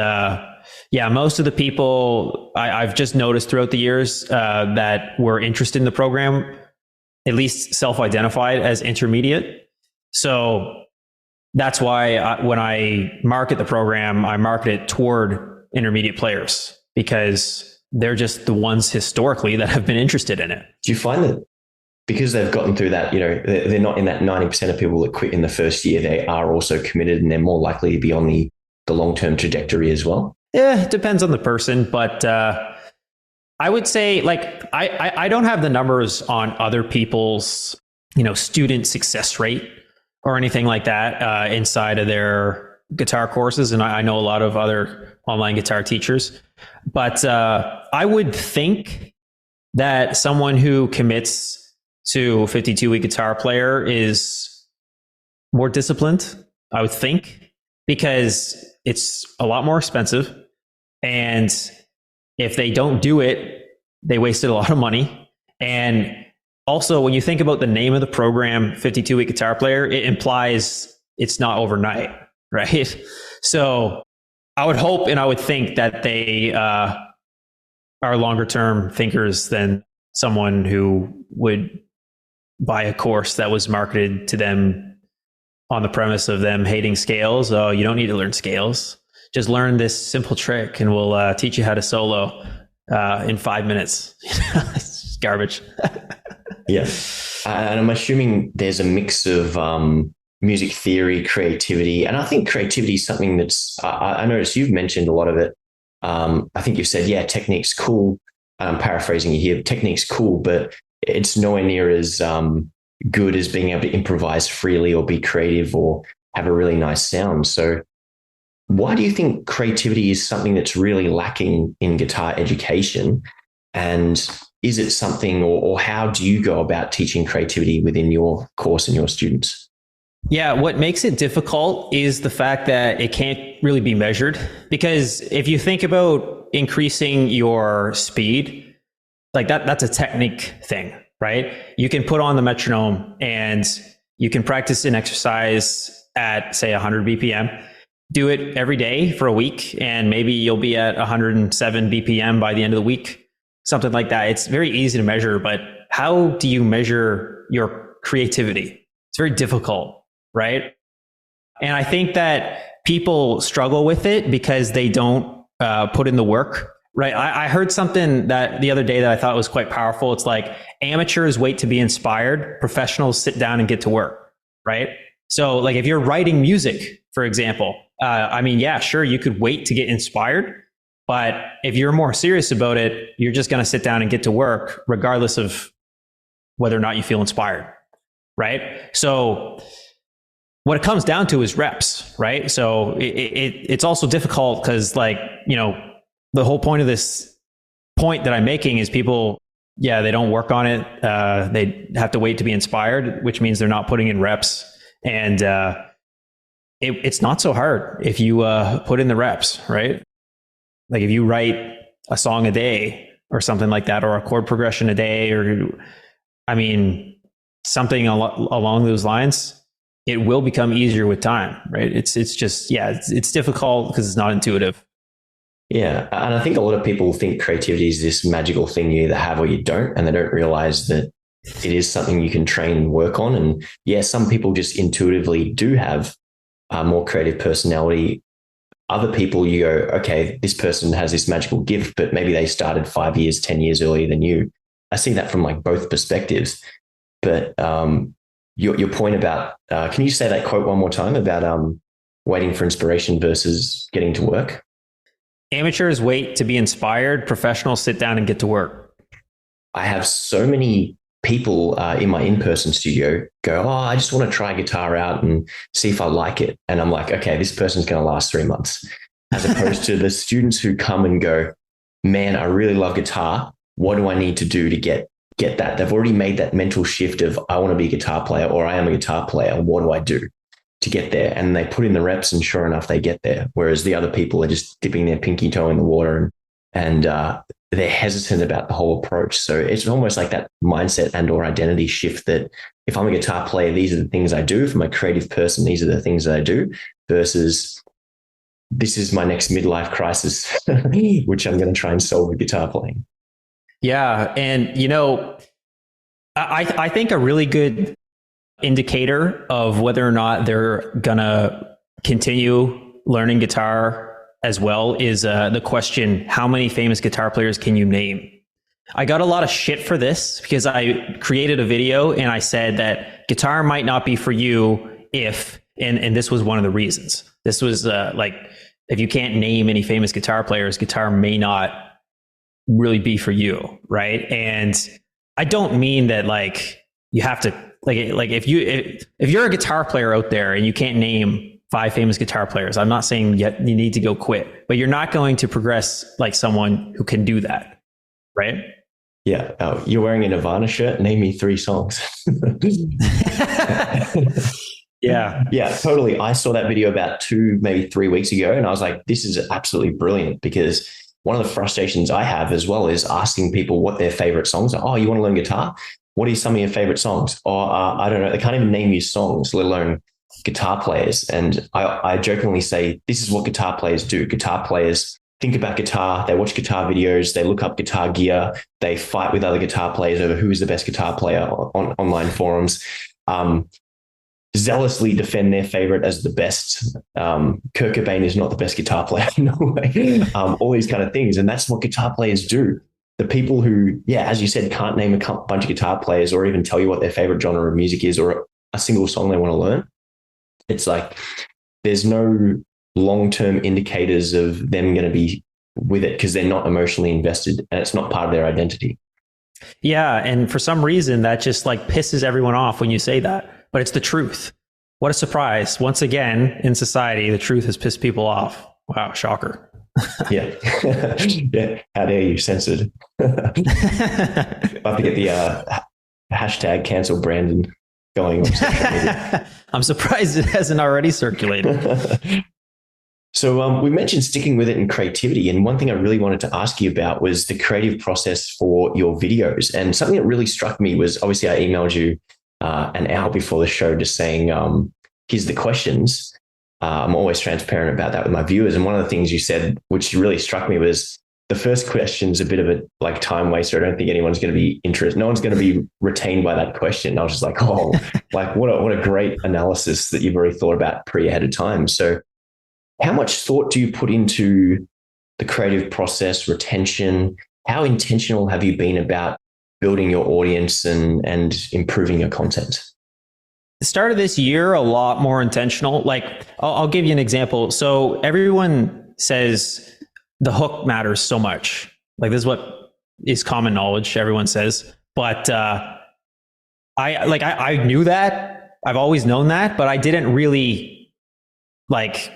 [SPEAKER 2] most of the people I've just noticed throughout the years that were interested in the program, at least self-identified as intermediate. So that's why when I market the program, I market it toward intermediate players, because they're just the ones historically that have been interested in it.
[SPEAKER 1] Do you find that because they've gotten through that, they're not in that 90% of people that quit in the first year, they are also committed, and they're more likely to be on the long-term trajectory as well?
[SPEAKER 2] Yeah, it depends on the person, but I would say, like, I don't have the numbers on other people's, student success rate or anything like that inside of their guitar courses. And I know a lot of other online guitar teachers, but I would think that someone who commits to 52-week guitar player is more disciplined, I would think, because it's a lot more expensive. And if they don't do it, they wasted a lot of money. And also, when you think about the name of the program, 52-week guitar player, it implies it's not overnight, right? So I would hope and I would think that they are longer term thinkers than someone who would buy a course that was marketed to them on the premise of them hating scales. Oh, you don't need to learn scales. Just learn this simple trick and we'll teach you how to solo in 5 minutes. It's just garbage.
[SPEAKER 1] Yeah. And I'm assuming there's a mix of music theory, creativity. And I think creativity is something that's, I noticed you've mentioned a lot of it. I think you've said, yeah, technique's cool. I'm paraphrasing you here. Technique's cool, but it's nowhere near as good as being able to improvise freely or be creative or have a really nice sound. So why do you think creativity is something that's really lacking in guitar education? And is it something, or how do you go about teaching creativity within your course and your students?
[SPEAKER 2] Yeah, what makes it difficult is the fact that it can't really be measured. Because if you think about increasing your speed, like that's a technique thing, right? You can put on the metronome and you can practice an exercise at, say, 100 BPM. Do it every day for a week, and maybe you'll be at 107 BPM by the end of the week, something like that. It's very easy to measure, but how do you measure your creativity? It's very difficult, right? And I think that people struggle with it because they don't put in the work, right? I heard something that the other day that I thought was quite powerful. It's like, amateurs wait to be inspired, professionals sit down and get to work, right? So like if you're writing music, for example, yeah, sure, you could wait to get inspired, but if you're more serious about it, you're just going to sit down and get to work regardless of whether or not you feel inspired, right? So what it comes down to is reps, right? So it's also difficult because, like, you know, the whole point of this point that I'm making is people, yeah, they don't work on it. They have to wait to be inspired, which means they're not putting in reps. And it's not so hard if you put in the reps, right? Like if you write a song a day or something like that, or a chord progression a day, or, I mean, something along those lines, it will become easier with time, right? It's just, yeah, it's difficult because it's not intuitive.
[SPEAKER 1] Yeah. And I think a lot of people think creativity is this magical thing you either have or you don't, and they don't realize that it is something you can train and work on. And yeah, some people just intuitively do have a more creative personality. Other people, you go, okay, this person has this magical gift, but maybe they started 5 years, 10 years earlier than you. I see that from like both perspectives. But your point about, can you say that quote one more time about waiting for inspiration versus getting to work?
[SPEAKER 2] Amateurs wait to be inspired. Professionals sit down and get to work.
[SPEAKER 1] I have so many people in my in-person studio go, oh, I just want to try guitar out and see if I like it. And I'm like, okay, this person's going to last 3 months. As opposed to the students who come and go, man, I really love guitar. What do I need to do to get that? They've already made that mental shift of, I want to be a guitar player, or I am a guitar player. What do I do to get there? And they put in the reps, and sure enough, they get there. Whereas the other people are just dipping their pinky toe in the water and they're hesitant about the whole approach. So it's almost like that mindset and or identity shift that if I'm a guitar player, these are the things I do. If I'm a creative person, these are the things that I do, versus this is my next midlife crisis, which I'm going to try and solve with guitar playing.
[SPEAKER 2] Yeah. And, you know, I think a really good indicator of whether or not they're going to continue learning guitar as well is the question, how many famous guitar players can you name? I got a lot of shit for this because I created a video and I said that guitar might not be for you if, and this was one of the reasons. This was like, if you can't name any famous guitar players, guitar may not really be for you, right? And I don't mean that like you have to like if you're a guitar player out there and you can't name 5 famous guitar players, I'm not saying yet you need to go quit, but you're not going to progress like someone who can do that, right?
[SPEAKER 1] Yeah. Oh, you're wearing a Nirvana shirt. Name me 3 songs.
[SPEAKER 2] Yeah.
[SPEAKER 1] Yeah, totally. I saw that video about 2, maybe 3 weeks ago, and I was like, this is absolutely brilliant, because one of the frustrations I have as well is asking people what their favorite songs are. Oh, you want to learn guitar? What are some of your favorite songs? Or I don't know. They can't even name you songs, let alone guitar players. And I jokingly say, this is what guitar players do. Guitar players think about guitar. They watch guitar videos. They look up guitar gear. They fight with other guitar players over who is the best guitar player on online forums. Zealously defend their favorite as the best. Kurt Cobain is not the best guitar player. No way. All these kind of things. And that's what guitar players do. The people who, yeah, as you said, can't name a bunch of guitar players or even tell you what their favorite genre of music is or a single song they want to learn. It's like there's no long-term indicators of them going to be with it because they're not emotionally invested and it's not part of their identity.
[SPEAKER 2] Yeah. And for some reason, that just like pisses everyone off when you say that. But it's the truth. What a surprise. Once again, in society, the truth has pissed people off. Wow, shocker.
[SPEAKER 1] Yeah. Yeah. How dare you, censored. I have to get the hashtag cancel Brandon going on social media.
[SPEAKER 2] I'm surprised it hasn't already circulated.
[SPEAKER 1] So we mentioned sticking with it in creativity. And one thing I really wanted to ask you about was the creative process for your videos. And something that really struck me was, obviously I emailed you an hour before the show just saying, here's the questions. I'm always transparent about that with my viewers. And one of the things you said, which really struck me, was the first question's a bit of a like time waster. I don't think anyone's going to be interested. No one's going to be retained by that question. I was just like, oh, like what a great analysis that you've already thought about ahead of time. So how much thought do you put into the creative process, retention? How intentional have you been about building your audience and improving your content?
[SPEAKER 2] The start of this year, a lot more intentional. Like I'll give you an example. So everyone says the hook matters so much. Like this is what is common knowledge. Everyone says, but I knew that I've always known that, but I didn't really like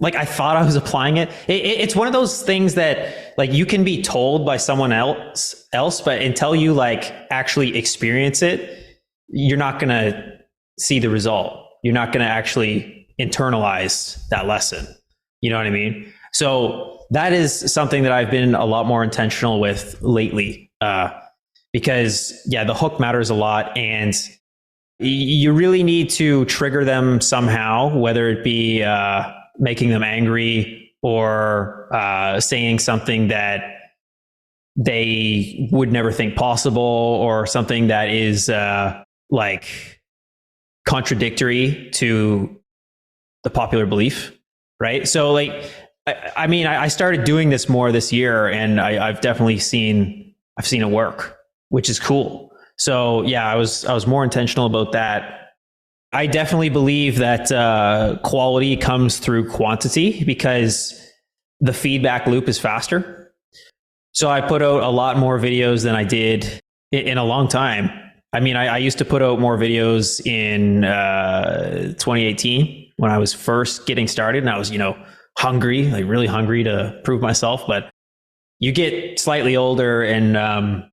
[SPEAKER 2] I thought I was applying it. It's one of those things that like you can be told by someone else, but until you like actually experience it, you're not going to see the result. You're not going to actually internalize that lesson. You know what I mean? So that is something that I've been a lot more intentional with lately, because the hook matters a lot, and you really need to trigger them somehow, whether it be making them angry or saying something that they would never think possible, or something that is like contradictory to the popular belief, right? So like, I mean, I started doing this more this year, and I've definitely seen it work, which is cool. So yeah, I was more intentional about that. I definitely believe that quality comes through quantity, because the feedback loop is faster. So I put out a lot more videos than I did in a long time. I mean, I used to put out more videos in 2018 when I was first getting started, and I was, hungry, like really hungry to prove myself. But you get slightly older, and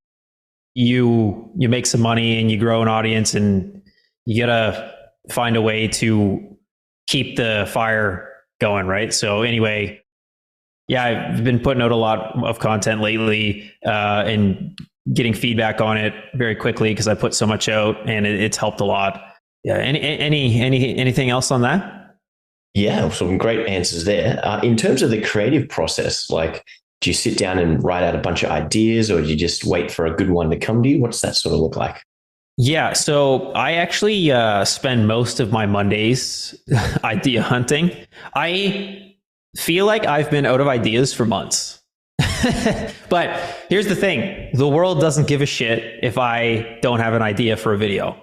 [SPEAKER 2] you make some money, and you grow an audience, and you gotta find a way to keep the fire going, right? So anyway, I've been putting out a lot of content lately, and getting feedback on it very quickly because I put so much out, and it's helped a lot. Yeah. Anything else on that?
[SPEAKER 1] Yeah, some great answers there. In terms of the creative process, like, do you sit down and write out a bunch of ideas, or do you just wait for a good one to come to you? What's that sort of look like?
[SPEAKER 2] Yeah, so I actually spend most of my Mondays idea hunting. I feel like I've been out of ideas for months. But here's the thing. The world doesn't give a shit if I don't have an idea for a video.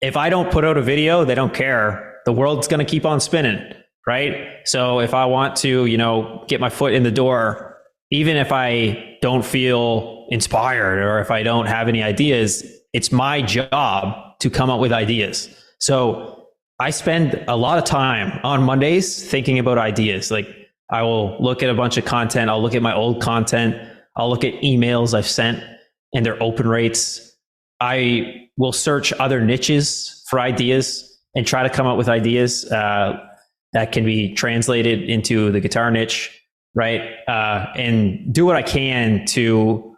[SPEAKER 2] If I don't put out a video, they don't care. The world's going to keep on spinning, right? So if I want to, get my foot in the door, even if I don't feel inspired or if I don't have any ideas, it's my job to come up with ideas. So I spend a lot of time on Mondays thinking about ideas. Like, I will look at a bunch of content. I'll look at my old content. I'll look at emails I've sent and their open rates. I will search other niches for ideas and try to come up with ideas that can be translated into the guitar niche, right? And do what I can to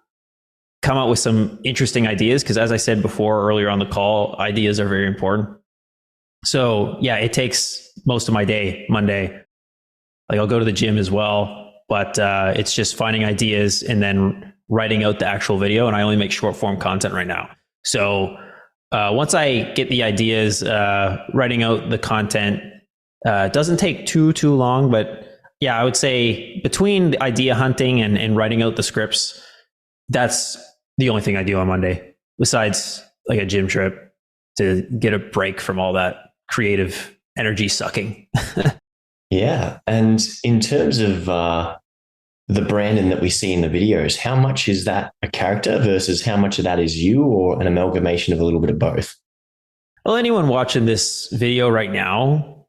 [SPEAKER 2] come up with some interesting ideas, because as I said before earlier on the call, ideas are very important. So yeah, it takes most of my day, Monday. Like, I'll go to the gym as well, but it's just finding ideas and then writing out the actual video. And I only make short form content right now. So once I get the ideas, writing out the content doesn't take too long. But yeah, I would say between the idea hunting and writing out the scripts, that's the only thing I do on Monday, besides like a gym trip to get a break from all that creative energy sucking.
[SPEAKER 1] Yeah. And in terms of the Brandon that we see in the videos, how much is that a character versus how much of that is you, or an amalgamation of a little bit of both?
[SPEAKER 2] Well, anyone watching this video right now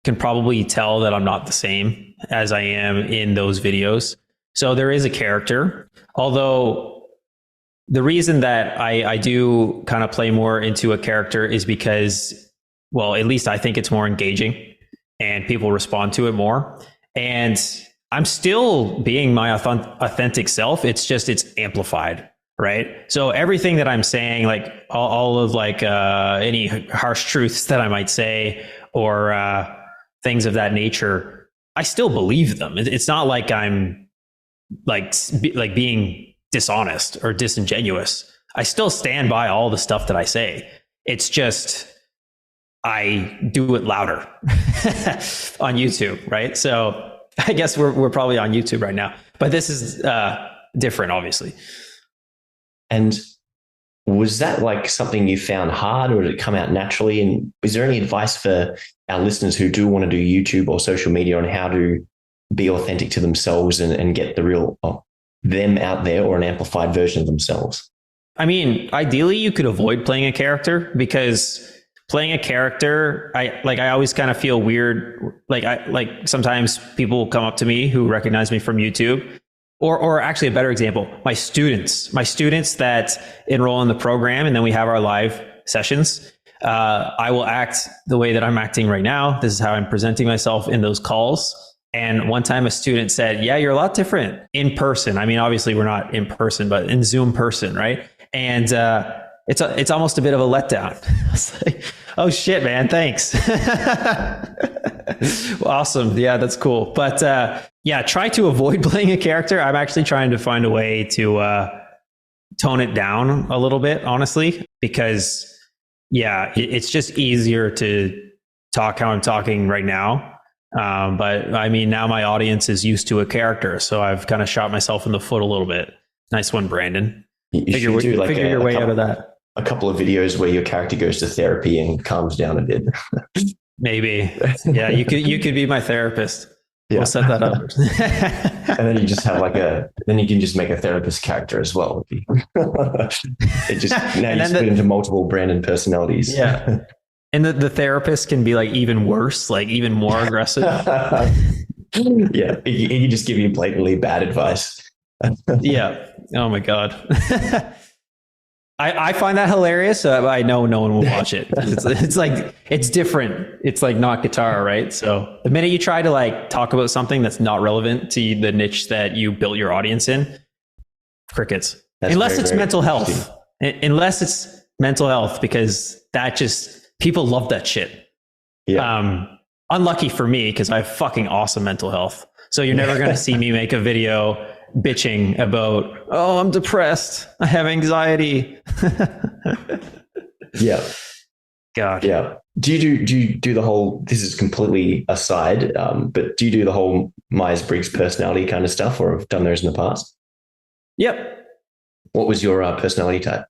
[SPEAKER 2] can probably tell that I'm not the same as I am in those videos. So there is a character, although the reason that I do kind of play more into a character is because, well, at least I think it's more engaging and people respond to it more. And I'm still being my authentic self. It's just, it's amplified, right? So everything that I'm saying, like all of like any harsh truths that I might say, or things of that nature, I still believe them. It's not like I'm like being dishonest or disingenuous. I still stand by all the stuff that I say. It's just, I do it louder on YouTube, right? So I guess we're probably on YouTube right now, but this is different, obviously.
[SPEAKER 1] And was that like something you found hard, or did it come out naturally? And is there any advice for our listeners who do want to do YouTube or social media on how to be authentic to themselves and get the real them out there, or an amplified version of themselves?
[SPEAKER 2] I mean, ideally, you could avoid playing a character, because playing a character, I always kind of feel weird. Like sometimes people come up to me who recognize me from YouTube, or actually a better example, my students that enroll in the program, and then we have our live sessions. I will act the way that I'm acting right now. This is how I'm presenting myself in those calls. And one time a student said, yeah, you're a lot different in person. I mean, obviously we're not in person, but in Zoom person, right? And it's almost a bit of a letdown. I was like, oh shit, man, thanks. Awesome. Yeah, that's cool. But yeah, try to avoid playing a character. I'm actually trying to find a way to tone it down a little bit, honestly, because yeah, it's just easier to talk how I'm talking right now. But I mean, now my audience is used to a character, so I've kind of shot myself in the foot a little bit. Nice one, Brandon.
[SPEAKER 1] You should do like
[SPEAKER 2] figure your way out of that.
[SPEAKER 1] A couple of videos where your character goes to therapy and calms down a bit.
[SPEAKER 2] Maybe. Yeah, you could be my therapist. Yeah. We'll set that up.
[SPEAKER 1] And then you just have then you can just make a therapist character as well. It just, now you split into multiple Brandon personalities.
[SPEAKER 2] Yeah. And the therapist can be like even worse, like even more aggressive.
[SPEAKER 1] Yeah. He can just give you blatantly bad advice.
[SPEAKER 2] Yeah. Oh my God. I find that hilarious. So I know no one will watch it. It's like, it's different. It's like not guitar, right? So the minute you try to like talk about something that's not relevant to the niche that you built your audience in, crickets. Unless it's mental health. Unless it's mental health, because that just, people love that shit. Yeah. Unlucky for me, because I have fucking awesome mental health. So you're never going to see me make a video bitching about, oh, I'm depressed, I have anxiety.
[SPEAKER 1] Yeah.
[SPEAKER 2] God.
[SPEAKER 1] Yeah. Do you do the whole, this is completely aside, but do you do the whole Myers-Briggs personality kind of stuff, or have done those in the past?
[SPEAKER 2] Yep.
[SPEAKER 1] What was your personality type?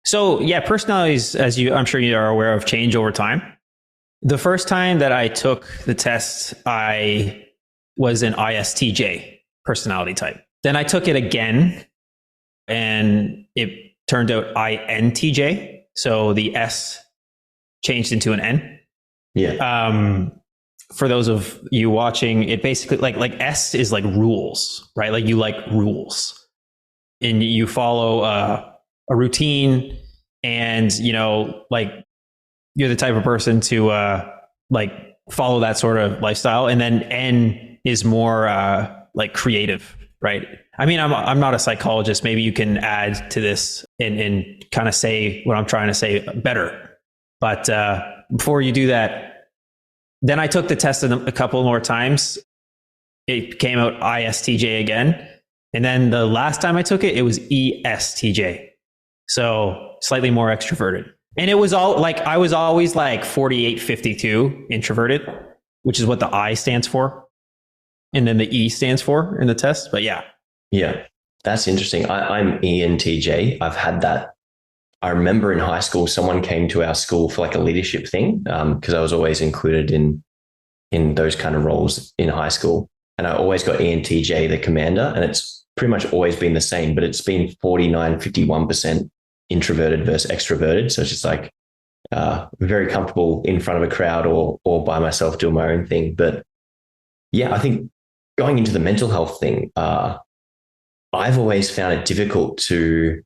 [SPEAKER 2] So yeah, personalities, I'm sure you are aware of, change over time. The first time that I took the test, I was an ISTJ personality type. Then I took it again and it turned out INTJ. So the S changed into an N.
[SPEAKER 1] Yeah.
[SPEAKER 2] For those of you watching, it basically like S is like rules, right? Like you like rules and you follow a routine, and like you're the type of person to like follow that sort of lifestyle. And then N is more like creative, right? I mean, I'm not a psychologist. Maybe you can add to this and kind of say what I'm trying to say better. But before you do that, then I took the test a couple more times. It came out ISTJ again. And then the last time I took it, it was ESTJ. So slightly more extroverted. And it was all like, I was always like 48-52 introverted, which is what the I stands for. And then the E stands for in the test. But yeah.
[SPEAKER 1] Yeah, that's interesting. I'm ENTJ. I've had that. I remember in high school, someone came to our school for like a leadership thing, because I was always included in those kind of roles in high school. And I always got ENTJ, the commander, and it's pretty much always been the same, but it's been 51% introverted versus extroverted. So it's just like very comfortable in front of a crowd or by myself doing my own thing. But yeah, I think going into the mental health thing, I've always found it difficult to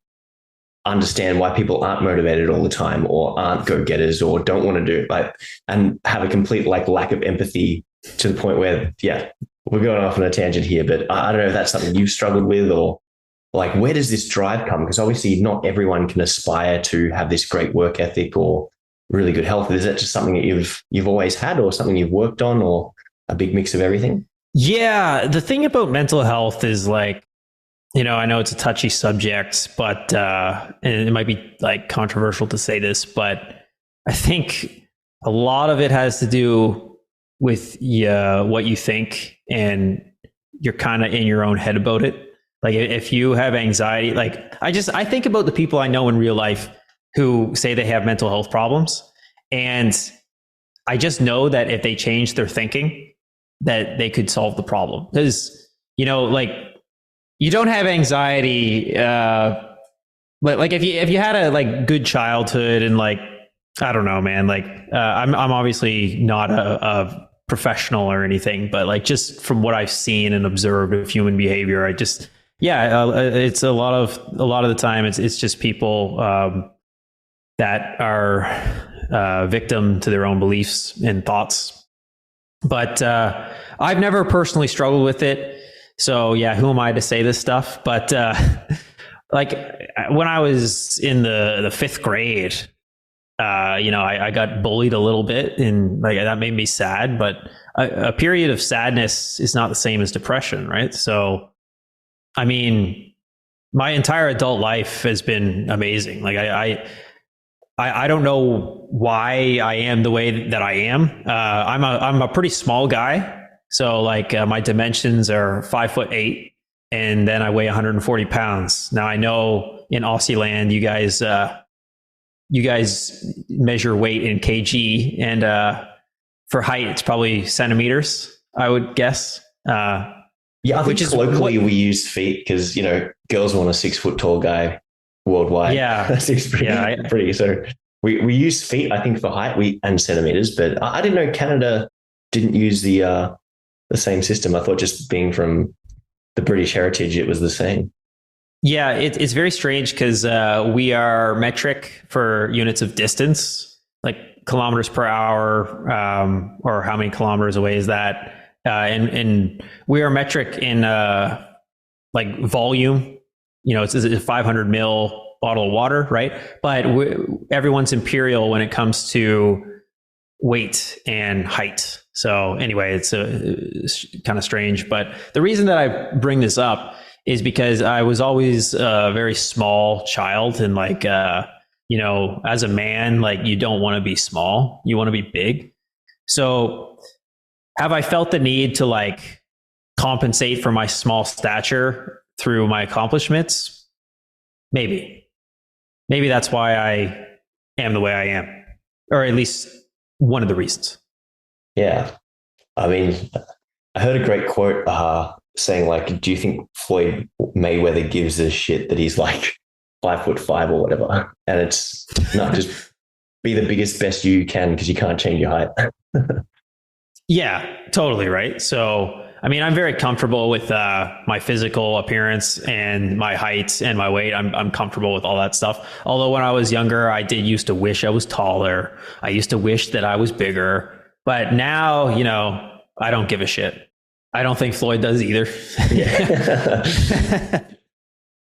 [SPEAKER 1] understand why people aren't motivated all the time, or aren't go-getters, or don't want to do it, and have a complete like lack of empathy to the point where, yeah, we're going off on a tangent here, but I don't know if that's something you've struggled with, or like, where does this drive come? Because obviously not everyone can aspire to have this great work ethic or really good health. Is that just something that you've always had, or something you've worked on, or a big mix of everything?
[SPEAKER 2] Yeah. The thing about mental health is like, I know it's a touchy subject, but and it might be like controversial to say this, but I think a lot of it has to do with what you think, and you're kind of in your own head about it. Like if you have anxiety, like I think about the people I know in real life who say they have mental health problems, and I just know that if they change their thinking, that they could solve the problem. Because, like, you don't have anxiety, like if you had a like good childhood and like I don't know, man. Like, I'm obviously not a professional or anything, but like just from what I've seen and observed of human behavior, it's a lot of the time it's just people that are victim to their own beliefs and thoughts. But I've never personally struggled with it. So yeah, who am I to say this stuff? But like when I was in the fifth grade, I got bullied a little bit, and like that made me sad. But a period of sadness is not the same as depression, right? So, I mean, my entire adult life has been amazing. Like I don't know why I am the way that I am. I'm a pretty small guy. So like my dimensions are 5'8", and then I weigh 140 pounds. Now I know in Aussie land, you guys measure weight in kg, and for height, it's probably centimeters, I would guess.
[SPEAKER 1] Yeah, I think colloquially we use feet because, girls want a 6 foot tall guy worldwide.
[SPEAKER 2] Yeah.
[SPEAKER 1] That seems pretty. So we use feet, I think, for height and centimeters, but I didn't know Canada didn't use the same system. I thought just being from the British heritage, it was the same.
[SPEAKER 2] Yeah, it's very strange because we are metric for units of distance, like kilometers per hour, or how many kilometers away is that? And we are metric in like volume. It's a 500 ml bottle of water, right? But everyone's imperial when it comes to weight and height. So anyway, it's kind of strange. But the reason that I bring this up is because I was always a very small child, and like, as a man, like you don't want to be small, you want to be big. So have I felt the need to like compensate for my small stature through my accomplishments? Maybe that's why I am the way I am, or at least one of the reasons.
[SPEAKER 1] Yeah. I mean, I heard a great quote saying like, do you think Floyd Mayweather gives a shit that he's like 5'5" or whatever? And it's not just be the biggest, best you can because you can't change your height.
[SPEAKER 2] Yeah, totally. Right. So, I mean, I'm very comfortable with my physical appearance and my height and my weight. I'm comfortable with all that stuff. Although when I was younger, I did used to wish I was taller. I used to wish that I was bigger. But now, I don't give a shit. I don't think Floyd does either.
[SPEAKER 1] Yeah.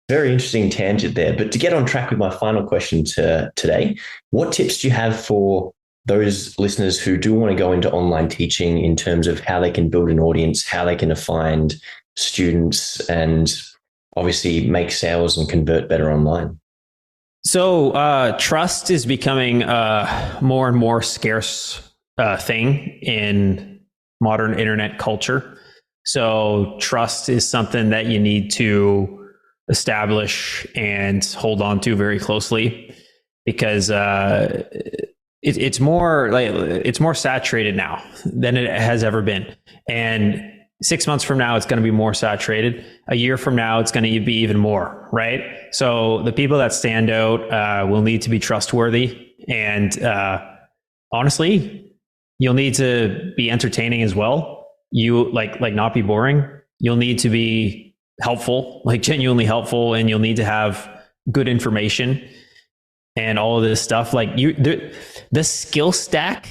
[SPEAKER 1] Very interesting tangent there. But to get on track with my final question today, what tips do you have for those listeners who do want to go into online teaching in terms of how they can build an audience, how they can find students, and obviously make sales and convert better online?
[SPEAKER 2] So trust is becoming a more and more scarce thing in modern internet culture. So trust is something that you need to establish and hold on to very closely, because it's more saturated now than it has ever been. And 6 months from now, it's going to be more saturated. A year from now, it's going to be even more, right? So the people that stand out will need to be trustworthy. And honestly, you'll need to be entertaining as well. You like not be boring. You'll need to be helpful, like genuinely helpful, and you'll need to have good information and all of this stuff. Like the skill stack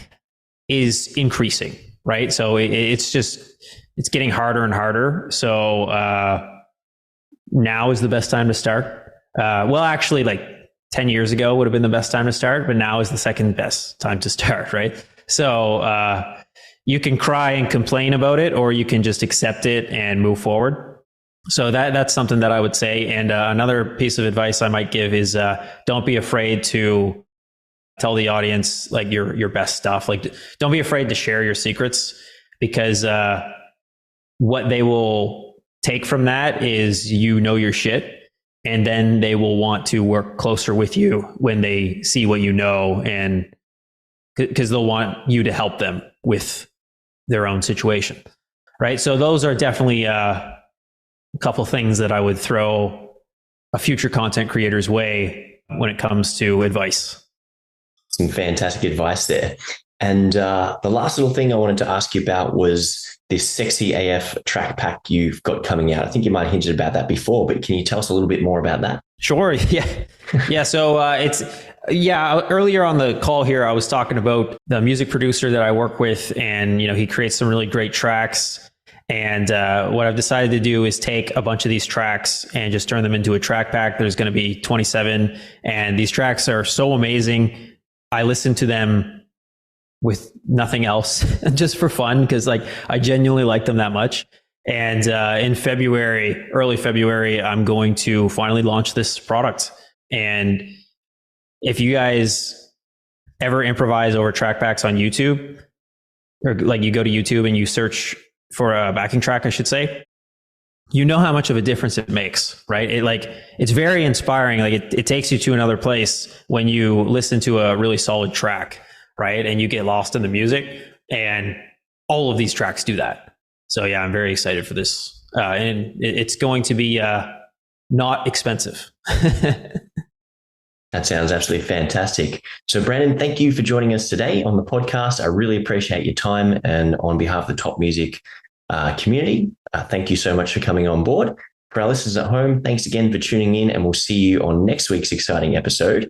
[SPEAKER 2] is increasing, right? So it's getting harder and harder. So now is the best time to start. Well, actually, like 10 years ago would have been the best time to start, but now is the second best time to start, right? So you can cry and complain about it, or you can just accept it and move forward. So that's something that I would say. And another piece of advice I might give is don't be afraid to tell the audience like your best stuff. Like, don't be afraid to share your secrets, because what they will take from that is your shit, and then they will want to work closer with you when they see what you know, and because they'll want you to help them with their own situation, right? So those are definitely a couple things that I would throw a future content creator's way when it comes to advice.
[SPEAKER 1] Some fantastic advice there. And the last little thing I wanted to ask you about was this Sexy AF track pack you've got coming out. I think you might have hinted about that before, but can you tell us a little bit more about that?
[SPEAKER 2] Sure. Yeah. Yeah. So earlier on the call here, I was talking about the music producer that I work with, and, he creates some really great tracks. And what I've decided to do is take a bunch of these tracks and just turn them into a track pack. There's going to be 27, and these tracks are so amazing. I listen to them with nothing else, just for fun, because I genuinely like them that much. And in early February, I'm going to finally launch this product. And if you guys ever improvise over track packs on YouTube, or you go to YouTube and you search for a backing track, I should say, you know how much of a difference it makes, right? It's very inspiring. It takes you to another place when you listen to a really solid track, right? And you get lost in the music, and all of these tracks do that. So yeah, I'm very excited for this. And it's going to be not expensive.
[SPEAKER 1] That sounds absolutely fantastic. So Brandon, thank you for joining us today on the podcast. I really appreciate your time. And on behalf of the Top Music community, thank you so much for coming on board. For our listeners at home, thanks again for tuning in, and we'll see you on next week's exciting episode.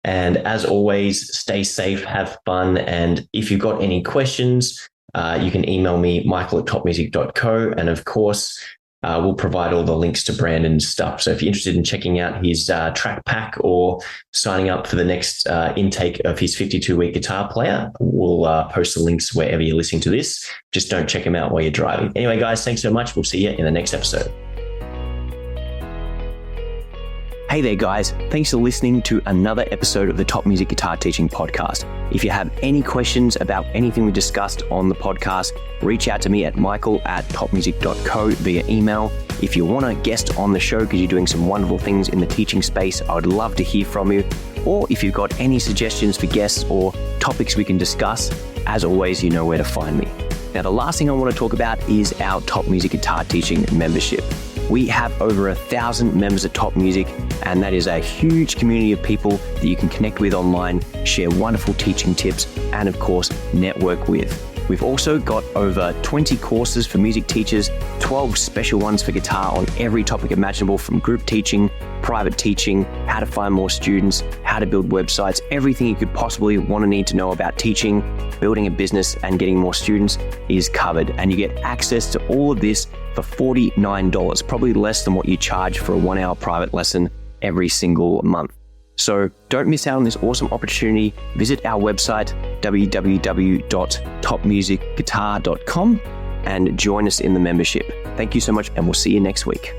[SPEAKER 1] And as always, stay safe, have fun. And if you've got any questions, you can email me, michael@topmusic.co. And of course, we'll provide all the links to Brandon's stuff. So if you're interested in checking out his track pack or signing up for the next intake of his 52-week guitar player, we'll post the links wherever you're listening to this. Just don't check them out while you're driving. Anyway, guys, thanks so much. We'll see you in the next episode.
[SPEAKER 3] Hey there, guys. Thanks for listening to another episode of the Top Music Guitar Teaching Podcast. If you have any questions about anything we discussed on the podcast, reach out to me at michael@topmusic.co via email. If you want to guest on the show because you're doing some wonderful things in the teaching space, I would love to hear from you. Or if you've got any suggestions for guests or topics we can discuss, as always, you know where to find me. Now, the last thing I want to talk about is our Top Music Guitar Teaching membership. We have over 1,000 members at Top Music, and that is a huge community of people that you can connect with online, share wonderful teaching tips, and of course, network with. We've also got over 20 courses for music teachers, 12 special ones for guitar on every topic imaginable, from group teaching, private teaching, how to find more students, how to build websites, everything you could possibly want to need to know about teaching, building a business, and getting more students is covered. And you get access to all of this for $49, probably less than what you charge for a 1-hour private lesson every single month. So don't miss out on this awesome opportunity. Visit our website, www.topmusicguitar.com, and join us in the membership. Thank you so much, and we'll see you next week.